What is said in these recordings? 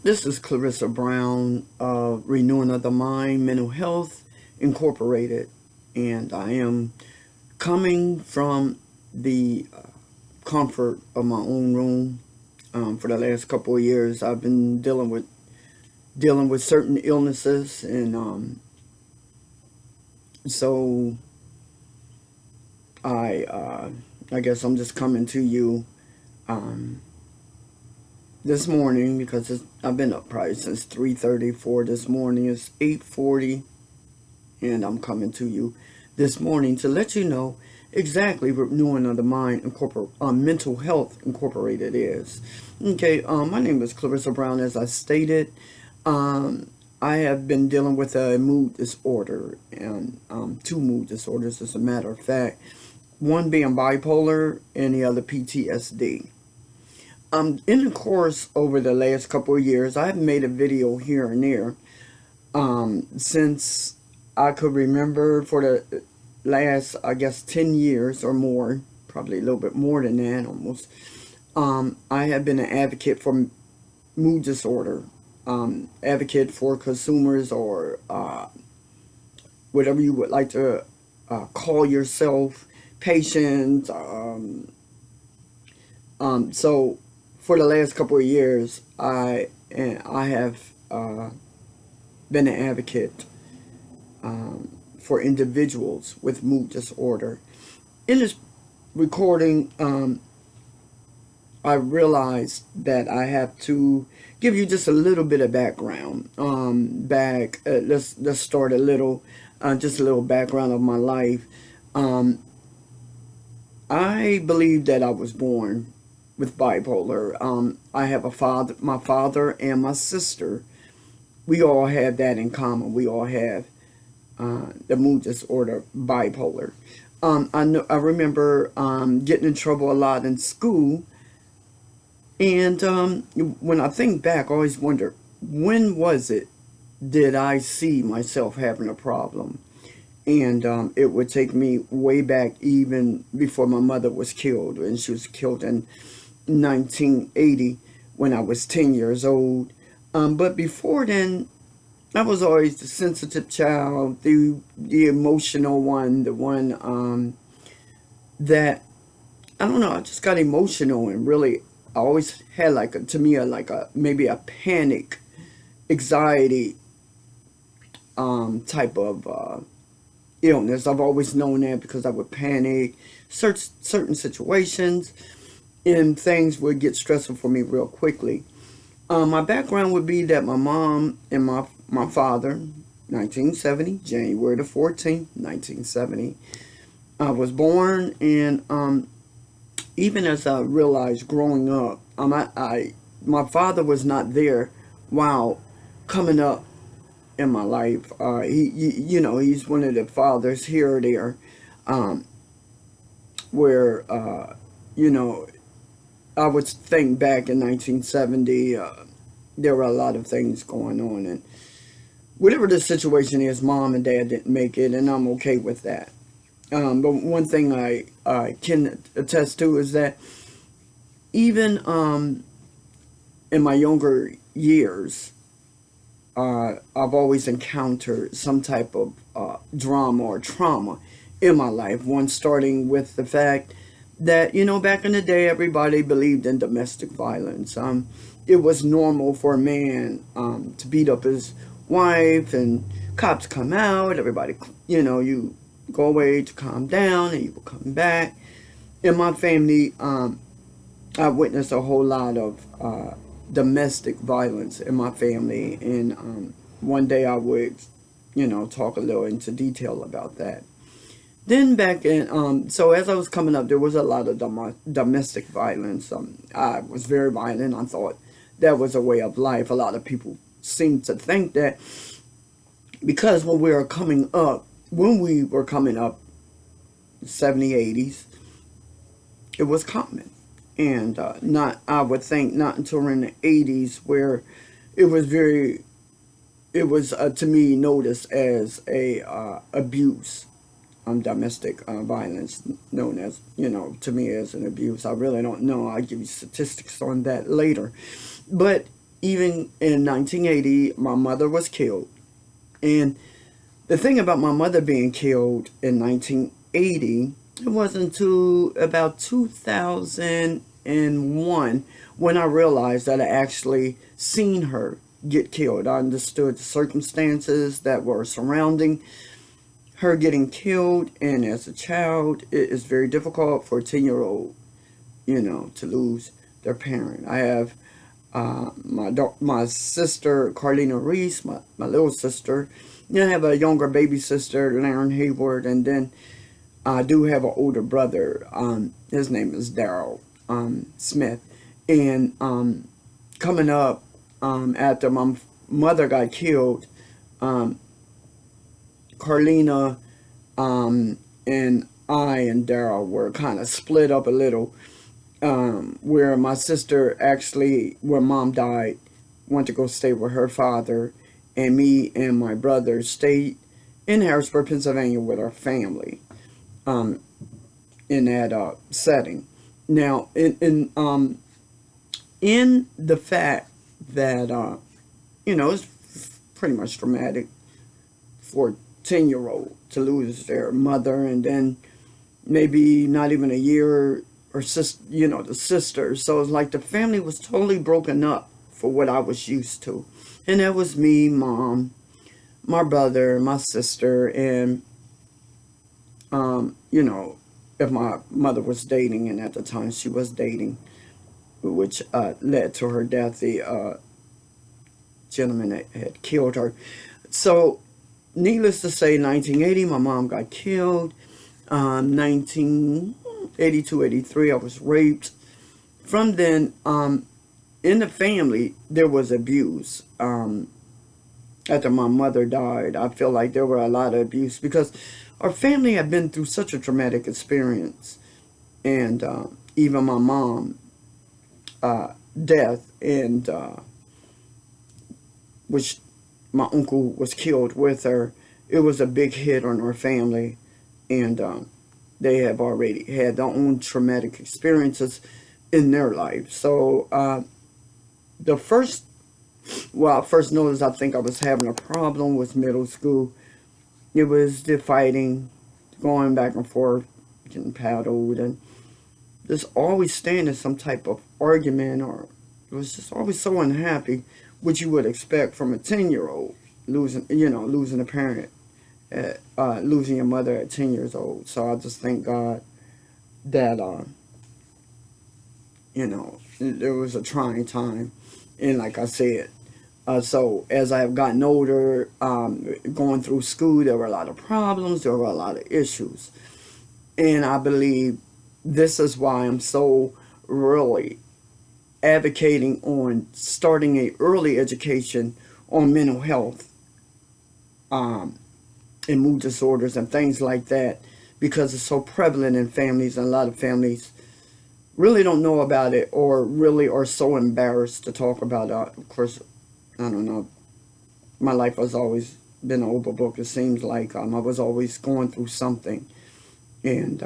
This is Clarissa Brown of Renewing of the Mind Mental Health Incorporated, and I am coming from the comfort of my own room. For the last couple of years, I've been dealing with certain illnesses, and so I guess I'm just coming to you um, this morning because I've been up probably since 3:34 this morning. It's 8:40, and I'm coming to you this morning to let you know exactly what Renewing of the Mind Mental Health Incorporated is. Okay, my name is Clarissa Brown, as I stated. I have been dealing with a mood disorder, and two mood disorders, as a matter of fact. One being bipolar, and the other PTSD. In the course over the last couple of years, I have made a video here and there. Since I could remember, for the last, I guess, 10 years or more, probably a little bit more than that almost, I have been an advocate for mood disorder, advocate for consumers, or whatever you would like to call yourself, patients. So for the last couple of years, I have been an advocate for individuals with mood disorder. In this recording, I realized that I have to give you just a little bit of background. Let's start a little, just a little background of my life. I believe that I was born with bipolar. I have my father and my sister. We all have that in common. We all have the mood disorder, bipolar. I remember getting in trouble a lot in school, and when I think back, I always wonder, when was it did I see myself having a problem? And it would take me way back, even before my mother was killed, and she was killed in 1980 when I was 10 years old. But before then, I was always the sensitive child, the emotional one, the one that, I don't know, I just got emotional, and really, I always had maybe a panic, anxiety type of illness. I've always known that because I would panic certain situations, and things would get stressful for me real quickly. My background would be that my mom and my father, 1970, January the 14th, 1970, I was born, and even as I realized growing up, my father was not there while coming up in my life. He's one of the fathers here or there, where I would think back in 1970, there were a lot of things going on, and whatever the situation is, mom and dad didn't make it, and I'm okay with that. But one thing I can attest to is that even in my younger years, I've always encountered some type of drama or trauma in my life. One starting with the fact that, back in the day, everybody believed in domestic violence. It was normal for a man to beat up his wife, and cops come out, everybody, you go away to calm down, and you will come back. In my family, I witnessed a whole lot of domestic violence in my family, and one day I would, talk a little into detail about that. Then back in, so as I was coming up, there was a lot of domestic violence. I was very violent. I thought that was a way of life. A lot of people seem to think that because when we were coming up, 70s, 80s, it was common. And I would think, not until in the 80s, where it was to me noticed as a abuse. Domestic violence, known as, to me as an abuse. I really don't know. I'll give you statistics on that later. But even in 1980, my mother was killed. And the thing about my mother being killed in 1980, it wasn't until about 2001 when I realized that I actually seen her get killed. I understood the circumstances that were surrounding her getting killed, and as a child, it is very difficult for a 10-year-old, to lose their parent. I have my sister, Carlina Reese, my little sister. Then I have a younger baby sister, Lauren Hayward, and then I do have an older brother. His name is Daryl Smith. And coming up after my mother got killed, Carlina and I and Daryl were kind of split up a little. Where my sister actually, where mom died, went to go stay with her father, and me and my brother stayed in Harrisburg, Pennsylvania with our family in that setting. Now, in the fact that, it's pretty much traumatic for a 10-year-old to lose their mother, and then maybe not even a year or the sister. So it's like the family was totally broken up for what I was used to. And that was me, mom, my brother, my sister, and, if my mother was dating, and at the time she was dating, which led to her death, the gentleman that had killed her. So, needless to say, 1980, my mom got killed. 1982, 83, I was raped. From then, in the family, there was abuse. After my mother died, I feel like there were a lot of abuse because our family had been through such a traumatic experience. And even my mom, death, and which my uncle was killed with her, it was a big hit on our family. And they have already had their own traumatic experiences in their life. So I first noticed I think I was having a problem with middle school. It was the fighting, going back and forth, getting paddled, and just always staying in some type of argument, or it was just always so unhappy, which you would expect from a 10-year-old, losing a parent, losing your mother at 10 years old. So I just thank God that, there was a trying time. And like I said, so as I have gotten older, going through school, there were a lot of problems, there were a lot of issues. And I believe this is why I'm so really advocating on starting a early education on mental health, and mood disorders and things like that, because it's so prevalent in families, and a lot of families really don't know about it, or really are so embarrassed to talk about it. Of course, I don't know. My life has always been an open book. It seems like I was always going through something, and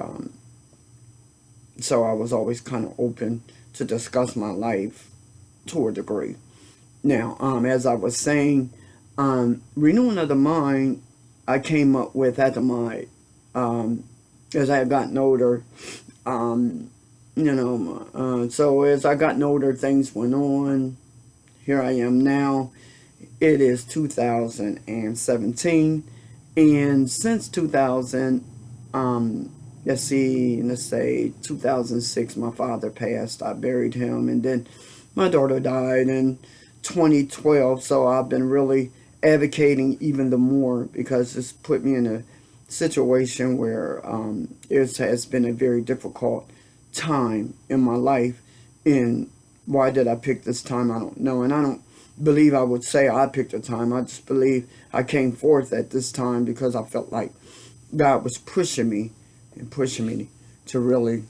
so I was always kind of open to discuss my life to a degree. Now, as I was saying, renewing of the mind, I came up with after my, as I had gotten older, so as I gotten older, things went on. Here I am now. It is 2017, and since 2000, let's say 2006, my father passed. I buried him, and then my daughter died in 2012. So I've been really advocating even the more, because it's put me in a situation where it has been a very difficult time in my life. And why did I pick this time? I don't know, and I don't believe I would say I picked a time. I just believe I came forth at this time because I felt like God was pushing me to really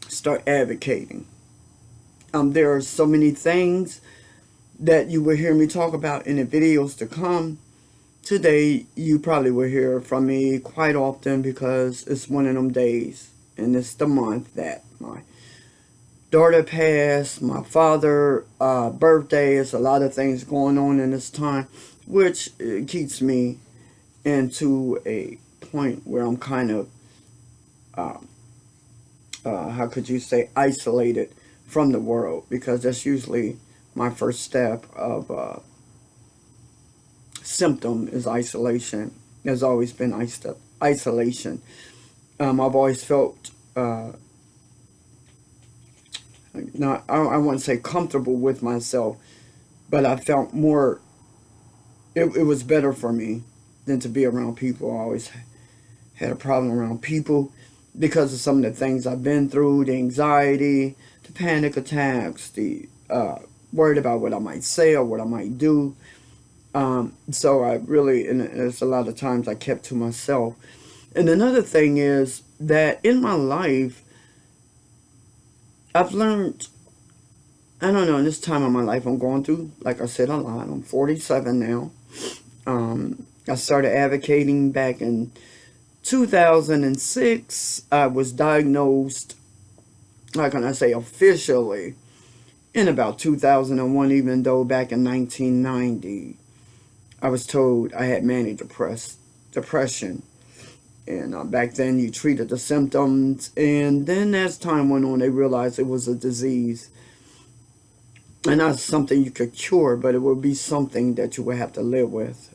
start advocating. There are so many things that you will hear me talk about in the videos to come. Today, you probably will hear from me quite often because it's one of them days, and it's the month that my daughter passed, my father birthday. It's a lot of things going on in this time, which keeps me into a point where I'm kind of uh, how could you say, isolated from the world, because that's usually my first step of symptom is isolation. There's always been isolation. I've always felt not, I wouldn't say comfortable with myself, but I felt more, it was better for me than to be around people. I always had a problem around people because of some of the things I've been through, the anxiety, the panic attacks, the worried about what I might say or what I might do. So I really, and there's a lot of times I kept to myself. And another thing is that in my life, I've learned, I don't know, in this time of my life I'm going through, like I said, a lot. I'm 47 now. I started advocating back in 2006. I was diagnosed, how can I say, officially in about 2001, even though back in 1990 I was told I had manic depression. And back then you treated the symptoms, and then as time went on they realized it was a disease and not something you could cure, but it would be something that you would have to live with.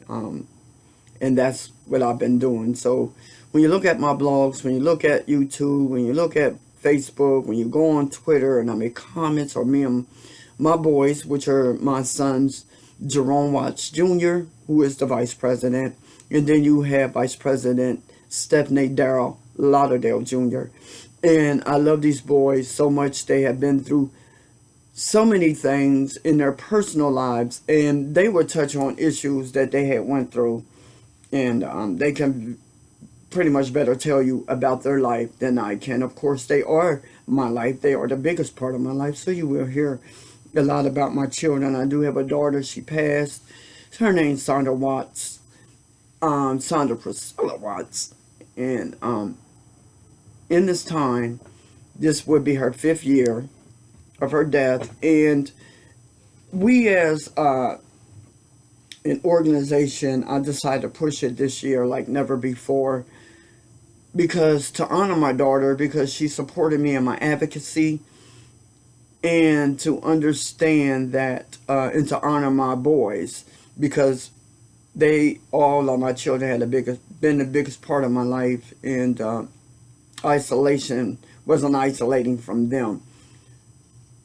And that's what I've been doing. So when you look at my blogs, when you look at YouTube, when you look at Facebook, when you go on Twitter and I make comments, or me and my boys, which are my sons, Jerome Watts Jr., who is the vice president, and then you have Vice President Stephanie Darrell Lauderdale Jr. And I love these boys so much. They have been through so many things in their personal lives, and they would touch on issues that they had went through. And they can pretty much better tell you about their life than I can. Of course, they are my life. They are the biggest part of my life. So you will hear a lot about my children. I do have a daughter. She passed. Her name's Sandra Watts. Sandra Priscilla Watts. And in this time, this would be her 5th year of her death. And we as an organization, I decided to push it this year like never before, because to honor my daughter, because she supported me in my advocacy, and to understand that, and to honor my boys, because they all of my children had been the biggest part of my life, and isolation wasn't isolating from them.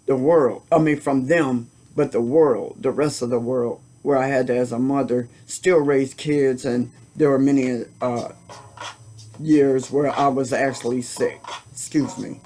The world, I mean from them, but the world, the rest of the world, where I had to, as a mother, still raise kids, and there were many years where I was actually sick. Excuse me.